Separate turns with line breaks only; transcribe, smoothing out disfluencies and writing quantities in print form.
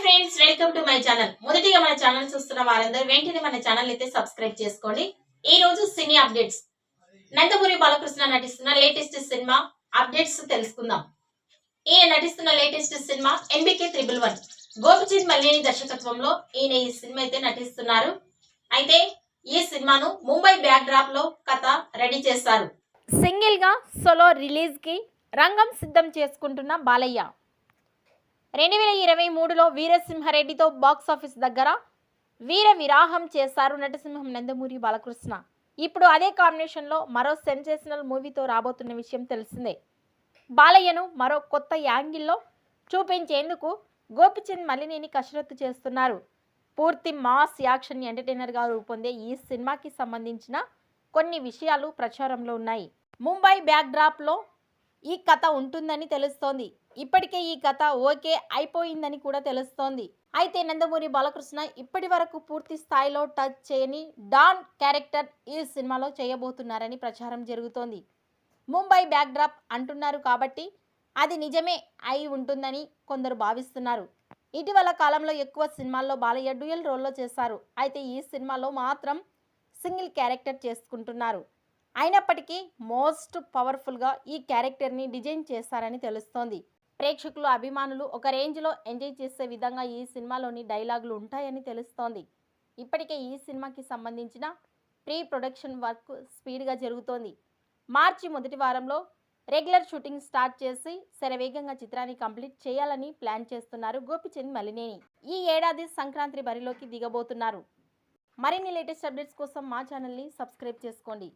Friends, welcome to my channel. మొదటిగా మన channel చూస్తున్న వారందరూ వెంటనే మన ఛానల్ అయితే సబ్స్క్రైబ్ చేసుకోండి. ఈ రోజు సినీ అప్డేట్స్, నందమూరి బాలకృష్ణ నటిస్తున్న లేటెస్ట్ సినిమా అప్డేట్స్ తెలుసుకుందాం. ఈయన నటిస్తున్న latest cinema NBK 111. Gopichand Malineni దర్శకత్వంలో ఈయన ఈ సినిమా అయితే నటిస్తున్నారు. అయితే ఈ సినిమాను ముంబై బ్యాక్ డ్రాప్ లో కథ రెడీ చేస్తారు.
సింగిల్ గా సోలో రిలీజ్ కి రంగం సిద్ధం చేసుకుంటున్న బాలయ్య 2023లో వీరసింహారెడ్డితో బాక్సాఫీస్ దగ్గర వీర విరాహం చేశారు నటసింహం నందమూరి బాలకృష్ణ. ఇప్పుడు అదే కాంబినేషన్లో మరో సెన్సేషనల్ మూవీతో రాబోతున్న విషయం తెలిసిందే. బాలయ్యను మరో కొత్త యాంగిల్లో చూపించేందుకు గోపిచంద్ మల్లినేని కసరత్తు చేస్తున్నారు. పూర్తి మాస్ యాక్షన్ ఎంటర్టైనర్గా రూపొందే ఈ సినిమాకి సంబంధించిన కొన్ని విషయాలు ప్రచారంలో ఉన్నాయి. ముంబై బ్యాక్డ్రాప్లో ఈ కథ ఉంటుందని తెలుస్తోంది. ఇప్పటికే ఈ కథ ఓకే అయిపోయిందని కూడా తెలుస్తోంది. అయితే నందమూరి బాలకృష్ణ ఇప్పటి వరకు పూర్తి స్థాయిలో టచ్ చేయని డాన్ క్యారెక్టర్ ఈ సినిమాలో చేయబోతున్నారని ప్రచారం జరుగుతోంది. ముంబై బ్యాక్డ్రాప్ అంటున్నారు కాబట్టి అది నిజమే అయి ఉంటుందని కొందరు భావిస్తున్నారు. ఇటీవల కాలంలో ఎక్కువ సినిమాల్లో బాలయ్య డ్యూయల్ రోల్లో చేశారు. అయితే ఈ సినిమాలో మాత్రం సింగిల్ క్యారెక్టర్ చేసుకుంటున్నారు. అయినప్పటికీ మోస్ట్ పవర్ఫుల్గా ఈ క్యారెక్టర్ని డిజైన్ చేశారని తెలుస్తోంది. ప్రేక్షకులు అభిమానులు ఒక రేంజ్లో ఎంజాయ్ చేసే విధంగా ఈ సినిమాలోని డైలాగులు ఉంటాయని తెలుస్తోంది. ఇప్పటికే ఈ సినిమాకి సంబంధించిన ప్రీ ప్రొడక్షన్ వర్క్ స్పీడ్గా జరుగుతోంది. మార్చి మొదటి వారంలో రెగ్యులర్ షూటింగ్ స్టార్ట్ చేసి శరవేగంగా చిత్రాన్ని కంప్లీట్ చేయాలని ప్లాన్ చేస్తున్నారు గోపిచంద్ మల్లినేని. ఈ ఏడాది సంక్రాంతి బరిలోకి దిగబోతున్నారు. మరిన్ని లేటెస్ట్ అప్డేట్స్ కోసం మా ఛానల్ని సబ్స్క్రైబ్ చేసుకోండి.